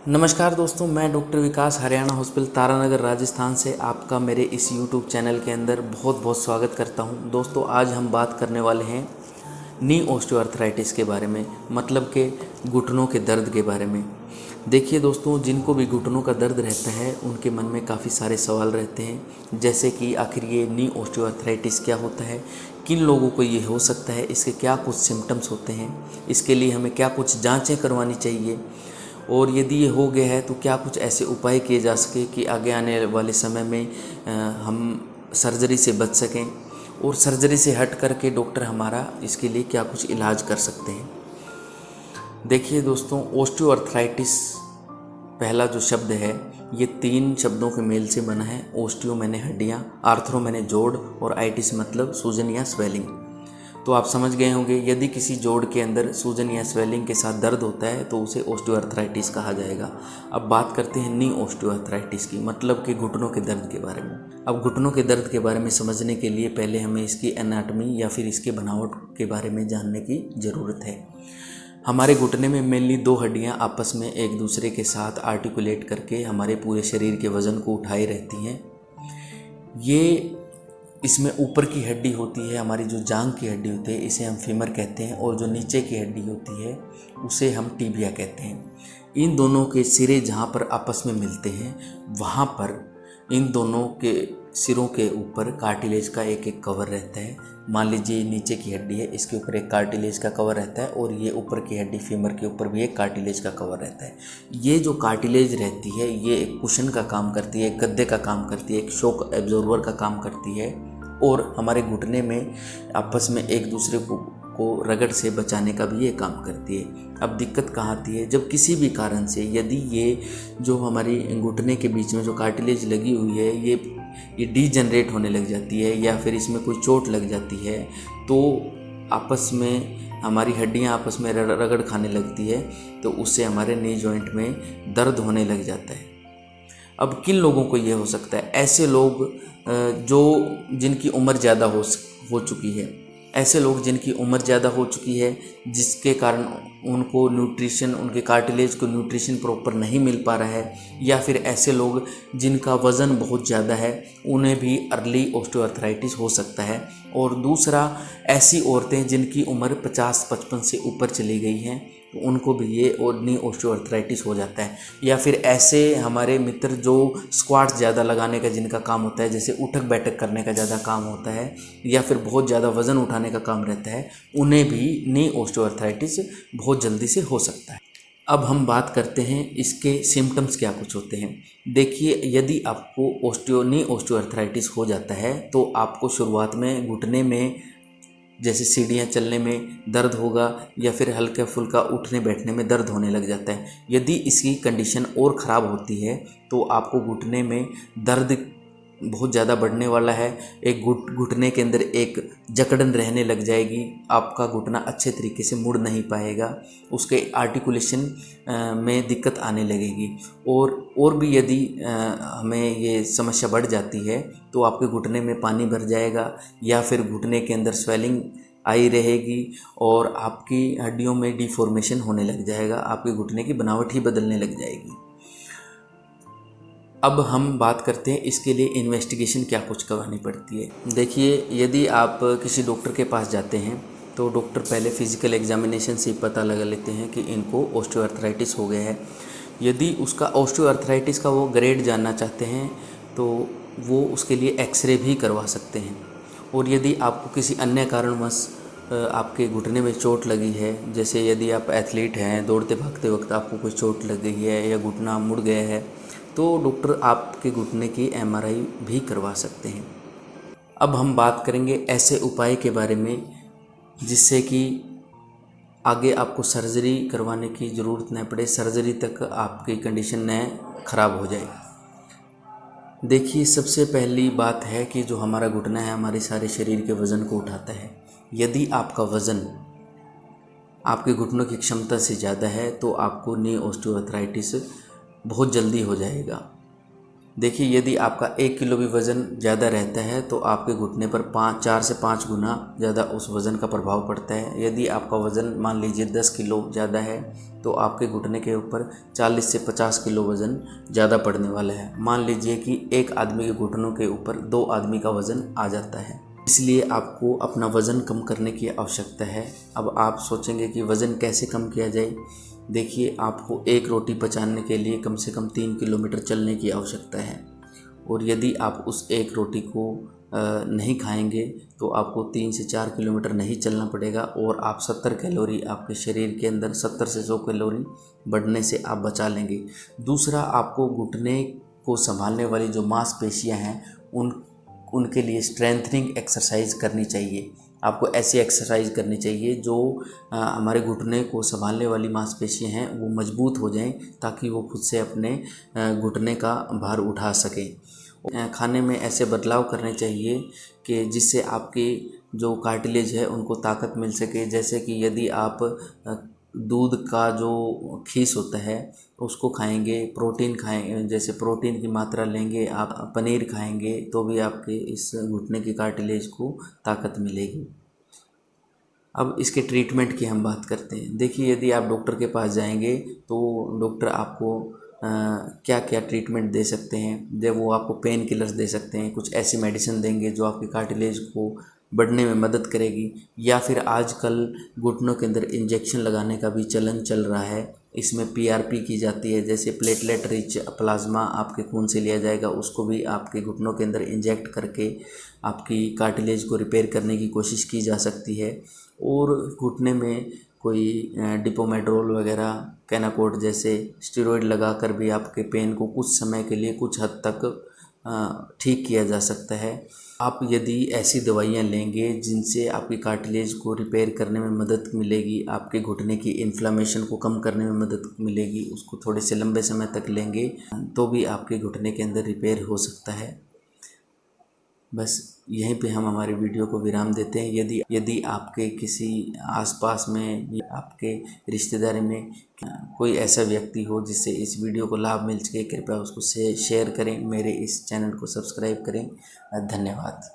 नमस्कार दोस्तों, मैं डॉक्टर विकास हरियाणा हॉस्पिटल तारानगर राजस्थान से आपका मेरे इस यूट्यूब चैनल के अंदर बहुत बहुत स्वागत करता हूं। दोस्तों, आज हम बात करने वाले हैं नी ऑस्टियोआर्थराइटिस के बारे में, मतलब के घुटनों के दर्द के बारे में। देखिए दोस्तों, जिनको भी घुटनों का दर्द रहता है उनके मन में काफ़ी सारे सवाल रहते हैं, जैसे कि आखिर ये नी ऑस्टियोआर्थराइटिस क्या होता है, किन लोगों को ये हो सकता है, इसके क्या कुछ सिम्टम्स होते हैं, इसके लिए हमें क्या कुछ जांचें करवानी चाहिए, और यदि ये हो गया है तो क्या कुछ ऐसे उपाय किए जा सके कि आगे आने वाले समय में हम सर्जरी से बच सकें, और सर्जरी से हट करके डॉक्टर हमारा इसके लिए क्या कुछ इलाज कर सकते हैं। देखिए दोस्तों, ऑस्टियोआर्थराइटिस पहला जो शब्द है ये 3 शब्दों के मेल से बना है। ऑस्टियो मैंने हड्डियाँ, आर्थरो मैंने जोड़, और आइटिस मतलब सूजन या स्वेलिंग। तो आप समझ गए होंगे, यदि किसी जोड़ के अंदर सूजन या स्वेलिंग के साथ दर्द होता है तो उसे ऑस्टियोआर्थराइटिस कहा जाएगा। अब बात करते हैं नी ऑस्टियोआर्थराइटिस की, मतलब कि घुटनों के दर्द के बारे में। अब घुटनों के दर्द के बारे में समझने के लिए पहले हमें इसकी एनाटॉमी या फिर इसके बनावट के बारे में जानने की ज़रूरत है। हमारे घुटने में मेनली 2 हड्डियाँ आपस में एक दूसरे के साथ आर्टिकुलेट करके हमारे पूरे शरीर के वज़न को उठाए रहती हैं। ये इसमें ऊपर की हड्डी होती है, हमारी जो जांघ की हड्डी होती है, इसे हम फीमर कहते हैं, और जो नीचे की हड्डी होती है उसे हम टीबिया कहते हैं। इन दोनों के सिरे जहाँ पर आपस में मिलते हैं वहाँ पर इन दोनों के सिरों के ऊपर कार्टिलेज का एक एक कवर रहता है। मान लीजिए नीचे की हड्डी है, इसके ऊपर एक कार्टिलेज का कवर रहता है, और ये ऊपर की हड्डी फीमर के ऊपर भी एक कार्टिलेज का कवर रहता है। ये जो कार्टिलेज रहती है ये एक कुशन का काम करती है, एक गद्दे का काम करती है, एक शॉक एब्जॉर्बर का काम करती है, और हमारे घुटने में आपस में एक दूसरे को रगड़ से बचाने का भी ये काम करती है। अब दिक्कत कहाँ आती है, जब किसी भी कारण से यदि ये जो हमारी घुटने के बीच में जो कार्टिलेज लगी हुई है ये डीजनरेट होने लग जाती है, या फिर इसमें कोई चोट लग जाती है, तो आपस में हमारी हड्डियाँ आपस में रगड़ खाने लगती है, तो उससे हमारे नी जॉइंट में दर्द होने लग जाता है। अब किन लोगों को ये हो सकता है? ऐसे लोग जिनकी उम्र ज़्यादा हो चुकी है, ऐसे लोग जिनकी उम्र ज़्यादा हो चुकी है, जिसके कारण उनको न्यूट्रिशन, उनके कार्टिलेज को न्यूट्रिशन प्रॉपर नहीं मिल पा रहा है, या फिर ऐसे लोग जिनका वज़न बहुत ज़्यादा है, उन्हें भी अर्ली ऑस्टियोआर्थराइटिस हो सकता है। और दूसरा, ऐसी औरतें जिनकी उम्र 50-55 से ऊपर चली गई हैं, तो उनको भी ये नी ऑस्टियोआर्थराइटिस हो जाता है। या फिर ऐसे हमारे मित्र जो स्क्वाट ज़्यादा लगाने का जिनका काम होता है, जैसे उठक बैठक करने का ज़्यादा काम होता है, या फिर बहुत ज़्यादा वज़न उठाने का काम रहता है, उन्हें भी नी ऑस्टियोआर्थराइटिस बहुत जल्दी से हो सकता है। अब हम बात करते हैं इसके सिम्टम्स क्या कुछ होते हैं। देखिए, यदि आपको नी ऑस्टियोआर्थराइटिस हो जाता है तो आपको शुरुआत में घुटने में जैसे सीढ़ियाँ चलने में दर्द होगा, या फिर हल्का फुल्का उठने बैठने में दर्द होने लग जाता है। यदि इसकी कंडीशन और ख़राब होती है तो आपको घुटने में दर्द बहुत ज़्यादा बढ़ने वाला है। एक घुटने के अंदर एक जकड़न रहने लग जाएगी, आपका घुटना अच्छे तरीके से मुड़ नहीं पाएगा, उसके आर्टिकुलेशन में दिक्कत आने लगेगी। और भी यदि हमें ये समस्या बढ़ जाती है तो आपके घुटने में पानी भर जाएगा, या फिर घुटने के अंदर स्वेलिंग आई रहेगी, और आपकी हड्डियों में डिफॉर्मेशन होने लग जाएगा, आपके घुटने की बनावट ही बदलने लग जाएगी। अब हम बात करते हैं इसके लिए इन्वेस्टिगेशन क्या कुछ करवानी पड़ती है। देखिए, यदि आप किसी डॉक्टर के पास जाते हैं तो डॉक्टर पहले फिज़िकल एग्जामिनेशन से पता लगा लेते हैं कि इनको ऑस्टियोआर्थराइटिस हो गया है। यदि उसका ऑस्टियोआर्थराइटिस का वो ग्रेड जानना चाहते हैं तो वो उसके लिए एक्सरे भी करवा सकते हैं। और यदि आपको किसी अन्य कारणवश आपके घुटने में चोट लगी है, जैसे यदि आप एथलीट हैं, दौड़ते भागते वक्त आपको कोई चोट लग गई है या घुटना मुड़ गया है, तो डॉक्टर आपके घुटने की एमआरआई भी करवा सकते हैं। अब हम बात करेंगे ऐसे उपाय के बारे में जिससे कि आगे आपको सर्जरी करवाने की ज़रूरत न पड़े, सर्जरी तक आपकी कंडीशन न ख़राब हो जाए। देखिए, सबसे पहली बात है कि जो हमारा घुटना है हमारे सारे शरीर के वज़न को उठाता है। यदि आपका वज़न आपके घुटनों की क्षमता से ज़्यादा है तो आपको नी ऑस्टियोआर्थराइटिस बहुत जल्दी हो जाएगा। देखिए, यदि आपका 1 किलो भी वज़न ज़्यादा रहता है तो आपके घुटने पर 4 से 5 गुना ज़्यादा उस वज़न का प्रभाव पड़ता है। यदि आपका वज़न मान लीजिए 10 किलो ज़्यादा है तो आपके घुटने के ऊपर 40 से 50 किलो वज़न ज़्यादा पड़ने वाला है। मान लीजिए कि एक आदमी के घुटनों के ऊपर 2 आदमी का वज़न आ जाता है। इसलिए आपको अपना वज़न कम करने की आवश्यकता है। अब आप सोचेंगे कि वज़न कैसे कम किया जाए। देखिए, आपको एक रोटी पचाने के लिए कम से कम 3 किलोमीटर चलने की आवश्यकता है, और यदि आप उस एक रोटी को नहीं खाएंगे तो आपको 3 से 4 किलोमीटर नहीं चलना पड़ेगा, और आप 70 कैलोरी आपके शरीर के अंदर 70 से 100 कैलोरी बढ़ने से आप बचा लेंगे। दूसरा, आपको घुटने को संभालने वाली जो मांसपेशियां हैं उनके लिए स्ट्रेंथनिंग एक्सरसाइज करनी चाहिए। आपको ऐसी एक्सरसाइज करनी चाहिए जो हमारे घुटने को संभालने वाली मांसपेशियां हैं वो मजबूत हो जाएं, ताकि वो खुद से अपने घुटने का भार उठा सकें। खाने में ऐसे बदलाव करने चाहिए कि जिससे आपकी जो कार्टिलेज है उनको ताकत मिल सके। जैसे कि यदि आप दूध का जो खीस होता है उसको खाएंगे, प्रोटीन खाएं, जैसे प्रोटीन की मात्रा लेंगे, आप पनीर खाएंगे तो भी आपके इस घुटने की कार्टिलेज को ताकत मिलेगी। अब इसके ट्रीटमेंट की हम बात करते हैं। देखिए, यदि आप डॉक्टर के पास जाएंगे तो डॉक्टर आपको क्या क्या ट्रीटमेंट दे सकते हैं। जब वो आपको पेन किलर्स दे सकते हैं, कुछ ऐसी मेडिसिन देंगे जो आपकी कार्टिलेज को बढ़ने में मदद करेगी, या फिर आजकल घुटनों के अंदर इंजेक्शन लगाने का भी चलन चल रहा है। इसमें पीआरपी की जाती है, जैसे प्लेटलेट रिच प्लाज्मा आपके खून से लिया जाएगा, उसको भी आपके घुटनों के अंदर इंजेक्ट करके आपकी कार्टिलेज को रिपेयर करने की कोशिश की जा सकती है। और घुटने में कोई डिपोमेड्रोल वगैरह, कैनाकोड जैसे स्टेरॉयड लगाकर भी आपके पेन को कुछ समय के लिए कुछ हद तक ठीक किया जा सकता है। आप यदि ऐसी दवाइयाँ लेंगे जिनसे आपकी कार्टिलेज को रिपेयर करने में मदद मिलेगी, आपके घुटने की इन्फ्लामेशन को कम करने में मदद मिलेगी, उसको थोड़े से लंबे समय तक लेंगे तो भी आपके घुटने के अंदर रिपेयर हो सकता है। बस यहीं पे हम हमारी वीडियो को विराम देते हैं। यदि आपके किसी आसपास में या आपके रिश्तेदारी में कोई ऐसा व्यक्ति हो जिससे इस वीडियो को लाभ मिल सके, कृपया उसको शेयर करें, मेरे इस चैनल को सब्सक्राइब करें। धन्यवाद।